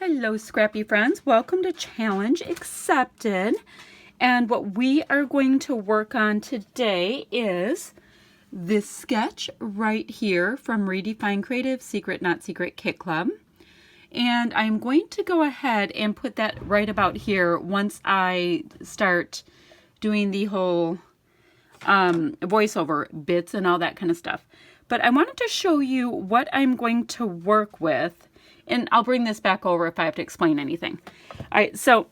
Hello, scrappy friends. Welcome to Challenge Accepted. And what we are going to work on today is this sketch right here from Redefined Creative Secret Not Secret Kit Club. And I'm going to go ahead and put that right about here once I start doing the whole voiceover bits and all that kind of stuff. But I wanted to show you what I'm going to work with. And I'll bring this back over if I have to explain anything. All right, so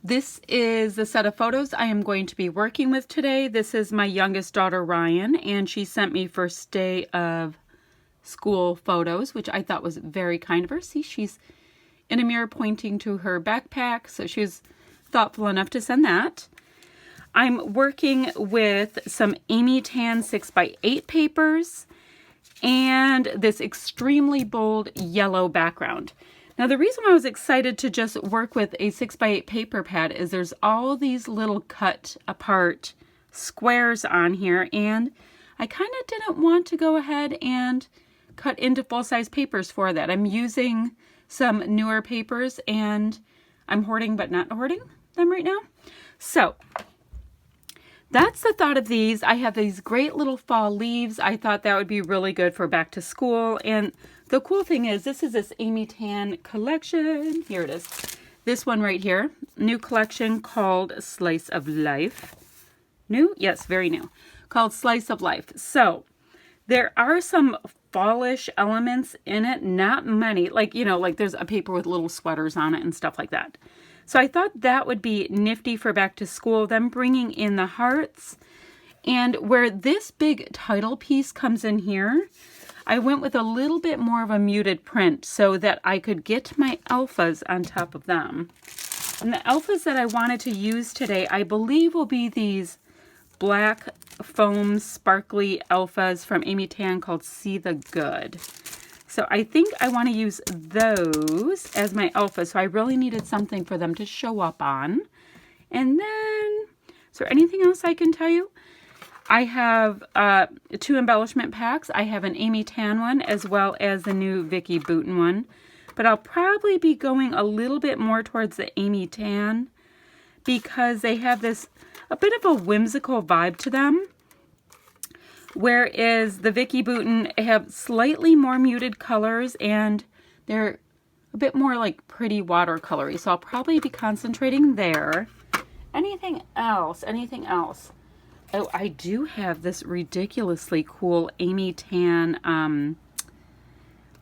this is the set of photos I am going to be working with today. This is my youngest daughter, Ryan, and she sent me first day of school photos, which I thought was very kind of her. See, she's in a mirror pointing to her backpack, so she was thoughtful enough to send that. I'm working with some Amy Tan 6x8 papers and this extremely bold yellow background. Now, the reason why I was excited to just work with a 6x8 paper pad is there's all these little cut apart squares on here, and I kind of didn't want to go ahead and cut into full-size papers for that. I'm using some newer papers, and I'm hoarding but not hoarding them right now. So that's the thought of these. I have these great little fall leaves. I thought that would be really good for back to school. And the cool thing is this is this Amy Tan collection. Here it is. This one right here. New collection called Slice of Life. New? Yes, very new. Called Slice of Life. So there are some fallish elements in it. Not many. Like, you know, like there's a paper with little sweaters on it and stuff like that. So I thought that would be nifty for back to school, them bringing in the hearts. And where this big title piece comes in here, I went with a little bit more of a muted print so that I could get my alphas on top of them. And the alphas that I wanted to use today, I believe will be these black foam sparkly alphas from Amy Tan called See the Good. So I think I want to use those as my alpha. So I really needed something for them to show up on. And then, is there anything else I can tell you? I have 2 embellishment packs. I have an Amy Tan one as well as the new Vicky Bouton one. But I'll probably be going a little bit more towards the Amy Tan because they have this a bit of a whimsical vibe to them. Whereas the Vicky Bouton have slightly more muted colors and they're a bit more like pretty watercolory. So I'll probably be concentrating there. Anything else? Anything else? Oh, I do have this ridiculously cool Amy Tan.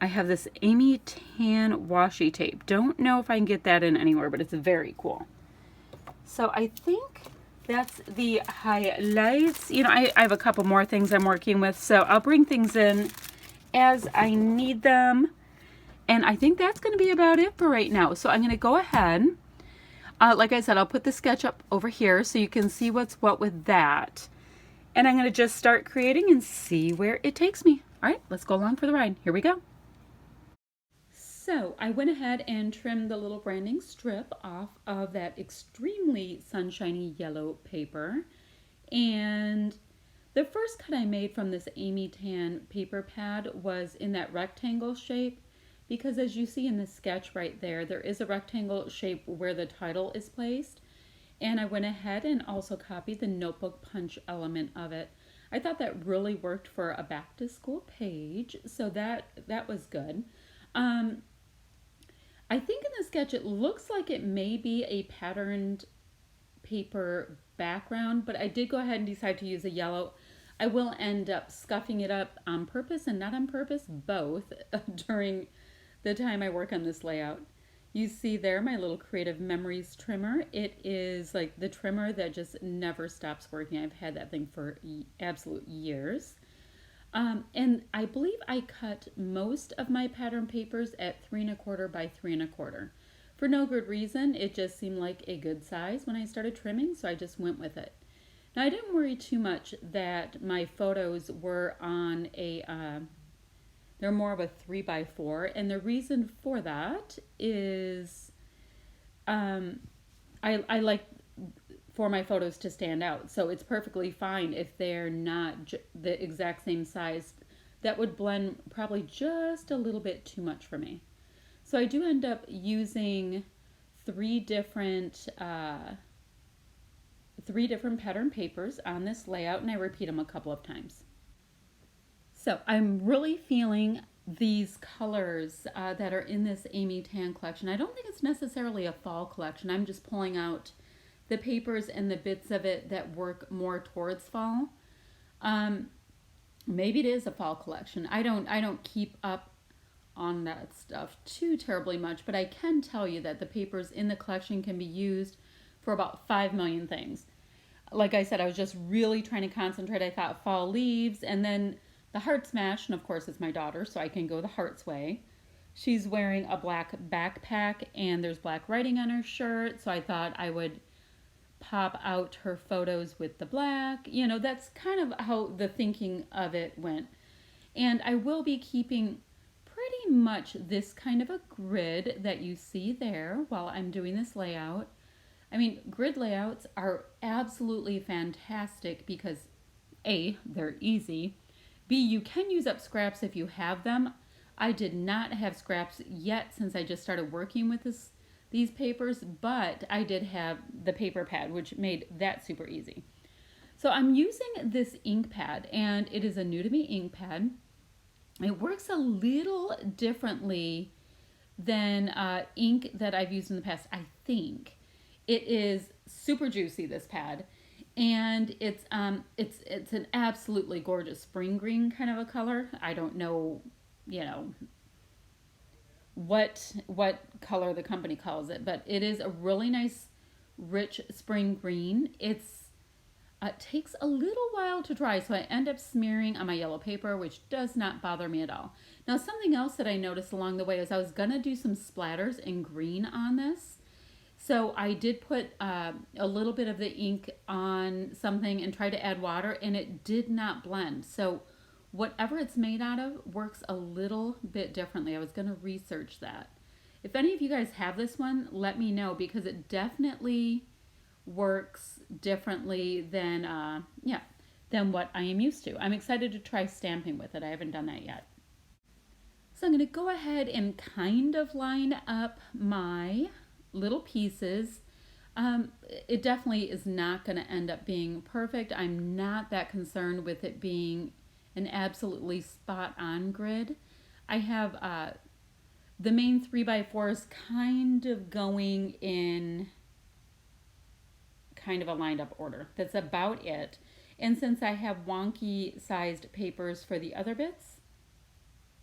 I have this Amy Tan washi tape. Don't know if I can get that in anywhere, but it's very cool. So I think that's the highlights. You know, I have a couple more things I'm working with, so I'll bring things in as I need them. And I think that's going to be about it for right now. So I'm going to go ahead. Like I said, I'll put the sketch up over here so you can see what's what with that. And I'm going to just start creating and see where it takes me. All right, let's go along for the ride. Here we go. So I went ahead and trimmed the little branding strip off of that extremely sunshiny yellow paper. And the first cut I made from this Amy Tan paper pad was in that rectangle shape because as you see in the sketch right there, there is a rectangle shape where the title is placed. And I went ahead and also copied the notebook punch element of it. I thought that really worked for a back to school page, so that was good. I think in the sketch it looks like it may be a patterned paper background, but I did go ahead and decide to use a yellow. I will end up scuffing it up on purpose and not on purpose, both, during the time I work on this layout. You see there my little Creative Memories trimmer. It is like the trimmer that just never stops working. I've had that thing for absolute years. And I believe I cut most of my pattern papers at 3 1/4 by 3 1/4. For no good reason, it just seemed like a good size when I started trimming, so I just went with it. Now I didn't worry too much that my photos were on a, they're more of a 3 by 4, and the reason for that is I like for my photos to stand out. So it's perfectly fine if they're not the exact same size. That would blend probably just a little bit too much for me. So I do end up using three different pattern papers on this layout, and I repeat them a couple of times. So I'm really feeling these colors that are in this Amy Tan collection. I don't think it's necessarily a fall collection. I'm just pulling out the papers and the bits of it that work more towards fall. Maybe it is a fall collection. I don't keep up on that stuff too terribly much, but I can tell you that the papers in the collection can be used for about 5 million things. Like I said, I was just really trying to concentrate. I thought fall leaves, and then the heart smash, and of course it's my daughter, so I can go the heart's way. She's wearing a black backpack and there's black writing on her shirt, so I thought I would pop out her photos with the black. You know, that's kind of how the thinking of it went. And I will be keeping pretty much this kind of a grid that you see there while I'm doing this layout. I mean, grid layouts are absolutely fantastic because A, they're easy. B, you can use up scraps if you have them. I did not have scraps yet since I just started working with these papers, but I did have the paper pad, which made that super easy. So I'm using this ink pad, and it is a new to me ink pad. It works a little differently than ink that I've used in the past, I think. It is super juicy, this pad, and it's an absolutely gorgeous spring green kind of a color. I don't know, you know, what color the company calls it, but it is a really nice rich spring green. It takes a little while to dry, so I end up smearing on my yellow paper, which does not bother me at all. Now, something else that I noticed along the way is I was gonna do some splatters in green on this. So I did put a little bit of the ink on something and try to add water, and it did not blend. So whatever it's made out of works a little bit differently. I was going to research that. If any of you guys have this one, let me know, because it definitely works differently than what I am used to. I'm excited to try stamping with it. I haven't done that yet. So I'm going to go ahead and kind of line up my little pieces. It definitely is not going to end up being perfect. I'm not that concerned with it being an absolutely spot on grid. I have the main 3x4s kind of going in kind of a lined up order. That's about it. And since I have wonky sized papers for the other bits,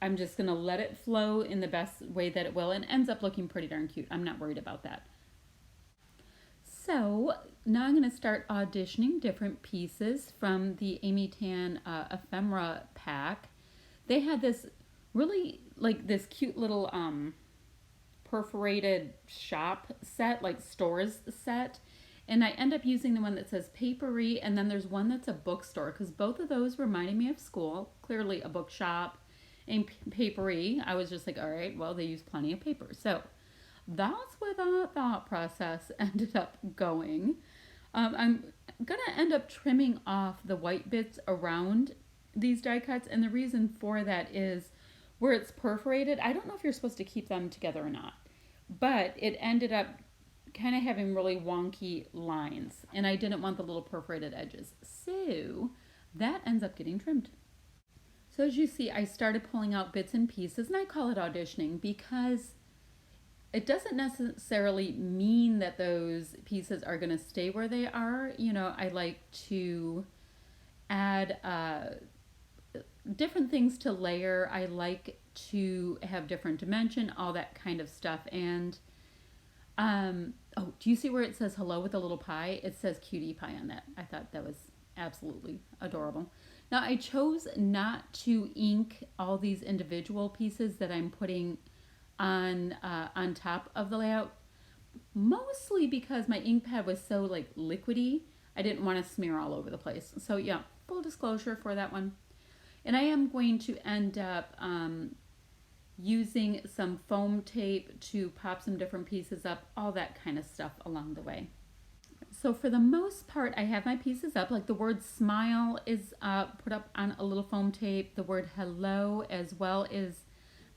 I'm just going to let it flow in the best way that it will, and ends up looking pretty darn cute. I'm not worried about that. So now I'm going to start auditioning different pieces from the Amy Tan ephemera pack. They had this really, like, this cute little perforated shop set, like stores set. And I end up using the one that says papery, and then there's one that's a bookstore, because both of those reminded me of school. Clearly a bookshop. And papery, I was just like, all right, well, they use plenty of paper. So that's where the thought process ended up going. I'm going to end up trimming off the white bits around these die cuts. And the reason for that is where it's perforated, I don't know if you're supposed to keep them together or not. But it ended up kind of having really wonky lines. And I didn't want the little perforated edges. So that ends up getting trimmed. So as you see, I started pulling out bits and pieces, and I call it auditioning because it doesn't necessarily mean that those pieces are going to stay where they are. You know, I like to add different things to layer. I like to have different dimension, all that kind of stuff. And oh, do you see where it says hello with a little pie? It says cutie pie on that. I thought that was absolutely adorable. Now I chose not to ink all these individual pieces that I'm putting on top of the layout, mostly because my ink pad was so like liquidy. I didn't want to smear all over the place. So yeah, full disclosure for that one. And I am going to end up using some foam tape to pop some different pieces up, all that kind of stuff along the way. So for the most part, I have my pieces up. Like the word smile is put up on a little foam tape. The word hello, as well as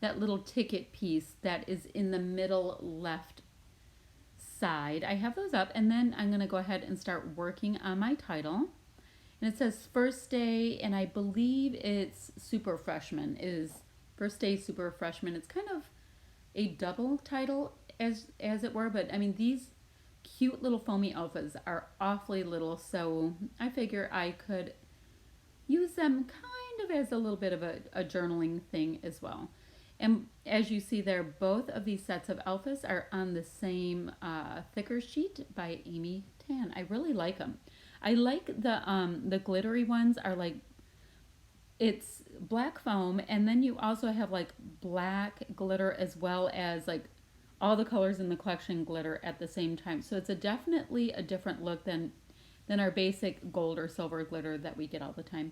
that little ticket piece that is in the middle left side. I have those up, and then I'm going to go ahead and start working on my title. And it says first day, and I believe it's super freshman, is first day super freshman. It's kind of a double title as it were, but I mean, these cute little foamy alphas are awfully little, so I figure I could use them kind of as a little bit of a journaling thing as well. And as you see there, both of these sets of alphas are on the same thicker sheet by Amy Tan. I really like them. I like the glittery ones are like, it's black foam, and then you also have like black glitter as well as like all the colors in the collection glitter at the same time. So it's definitely a different look than our basic gold or silver glitter that we get all the time.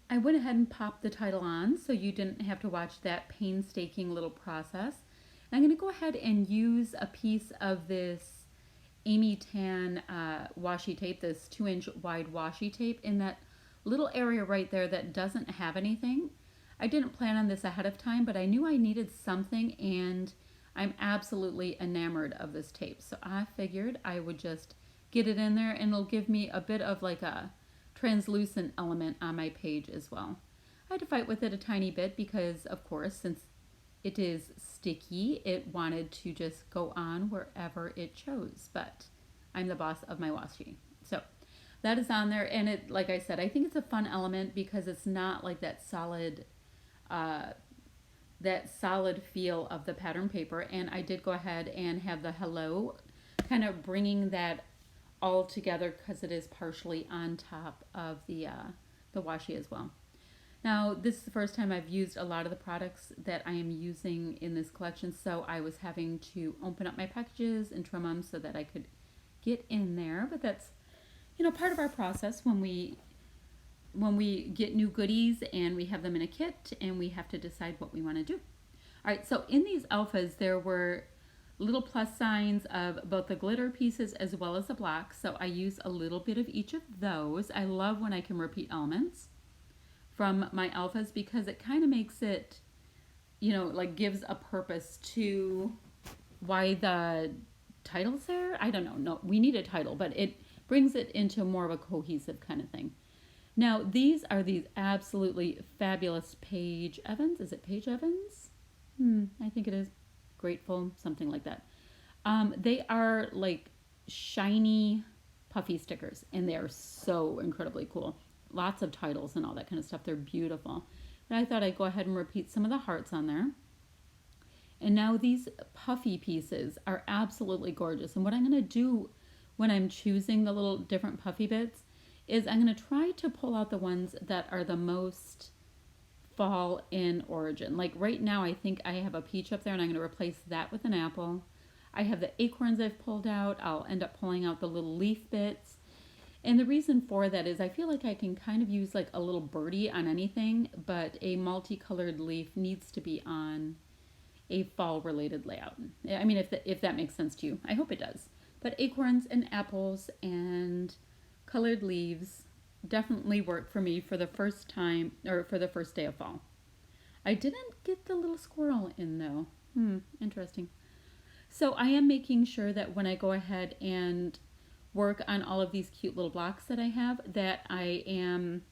I went ahead and popped the title on so you didn't have to watch that painstaking little process. And I'm going to go ahead and use a piece of this Amy Tan washi tape, this 2-inch wide washi tape in that little area right there that doesn't have anything. I didn't plan on this ahead of time, but I knew I needed something, and I'm absolutely enamored of this tape. So I figured I would just get it in there, and it'll give me a bit of like a translucent element on my page as well. I had to fight with it a tiny bit because, of course, since it is sticky, it wanted to just go on wherever it chose, but I'm the boss of my washi. So that is on there, and it, like I said, I think it's a fun element because it's not like that solid feel of the pattern paper. And I did go ahead and have the hello kind of bringing that all together because it is partially on top of the washi as well. Now, this is the first time I've used a lot of the products that I am using in this collection, so I was having to open up my packages and trim them so that I could get in there. But that's, part of our process when we get new goodies and we have them in a kit and we have to decide what we want to do. All right, so in these alphas, there were little plus signs of both the glitter pieces as well as the blocks. So I use a little bit of each of those. I love when I can repeat elements from my alphas because it kind of makes it, like gives a purpose to why the title's there. I don't know. No, we need a title, but it brings it into more of a cohesive kind of thing. Now, these are these absolutely fabulous Paige Evans. Is it Paige Evans? I think it is. Grateful, something like that. They are like shiny, puffy stickers, and they are so incredibly cool. Lots of titles and all that kind of stuff. They're beautiful. But I thought I'd go ahead and repeat some of the hearts on there. And now these puffy pieces are absolutely gorgeous. And what I'm going to do when I'm choosing the little different puffy bits is I'm going to try to pull out the ones that are the most fall in origin. Like right now, I think I have a peach up there, and I'm going to replace that with an apple. I have the acorns I've pulled out. I'll end up pulling out the little leaf bits. And the reason for that is I feel like I can kind of use like a little birdie on anything, but a multicolored leaf needs to be on a fall related layout. I mean, if that makes sense to you, I hope it does. But acorns and apples and colored leaves definitely work for me for the first time, or for the first day of fall. I didn't get the little squirrel in though. Interesting. So I am making sure that when I go ahead and work on all of these cute little blocks that I have, that I am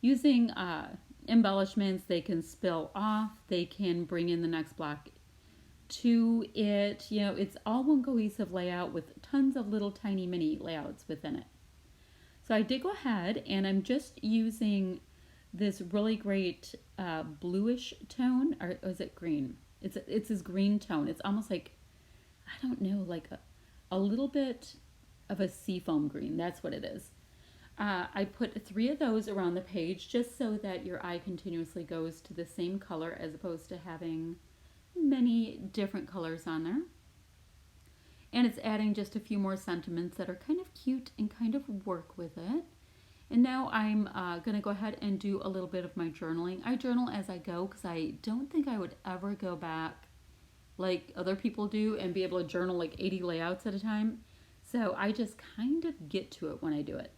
using embellishments. They can spill off. They can bring in the next block to it. It's all one cohesive layout with tons of little tiny mini layouts within it. So I did go ahead, and I'm just using this really great bluish tone, or is it green? It's this green tone. It's almost like, I don't know, like a little bit of a seafoam green. That's what it is. I put 3 of those around the page just so that your eye continuously goes to the same color as opposed to having many different colors on there. And it's adding just a few more sentiments that are kind of cute and kind of work with it. And now I'm going to go ahead and do a little bit of my journaling. I journal as I go because I don't think I would ever go back like other people do and be able to journal like 80 layouts at a time. So I just kind of get to it when I do it.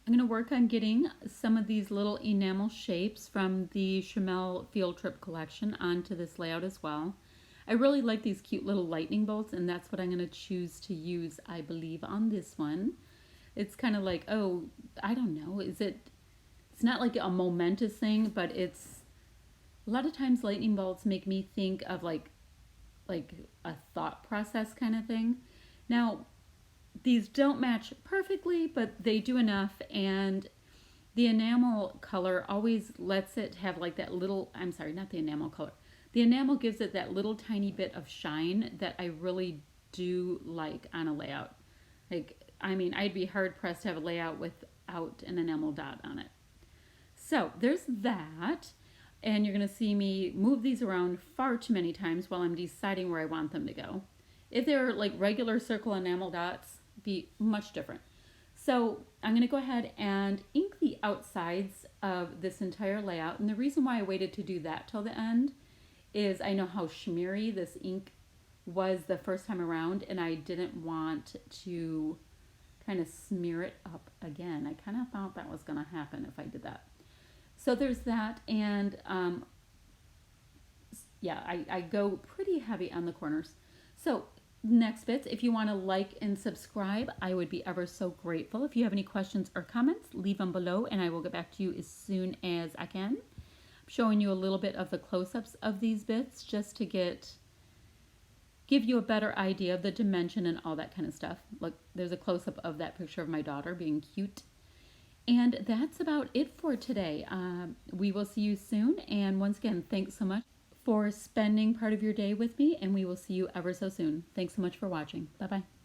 I'm going to work on getting some of these little enamel shapes from the Chamel Field Trip collection onto this layout as well. I really like these cute little lightning bolts, and that's what I'm going to choose to use, I believe, on this one. It's kind of like, oh, I don't know, it's not like a momentous thing, but it's, a lot of times lightning bolts make me think of like a thought process kind of thing. Now, these don't match perfectly, but they do enough, and the enamel color always lets it have like that little, I'm sorry, not the enamel color. The enamel gives it that little tiny bit of shine that I really do like on a layout. Like, I mean, I'd be hard pressed to have a layout without an enamel dot on it. So there's that. And you're going to see me move these around far too many times while I'm deciding where I want them to go. If they're like regular circle enamel dots, be much different. So I'm going to go ahead and ink the outsides of this entire layout. And the reason why I waited to do that till the end is I know how shimmery this ink was the first time around, and I didn't want to kind of smear it up again. I kind of thought that was going to happen if I did that. So there's that, and yeah, I go pretty heavy on the corners. So next bits, if you want to like and subscribe, I would be ever so grateful. If you have any questions or comments, leave them below, and I will get back to you as soon as I can. I'm showing you a little bit of the close-ups of these bits just to give you a better idea of the dimension and all that kind of stuff. Look, there's a close-up of that picture of my daughter being cute. And that's about it for today. We will see you soon. And once again, thanks so much for spending part of your day with me. And we will see you ever so soon. Thanks so much for watching. Bye-bye.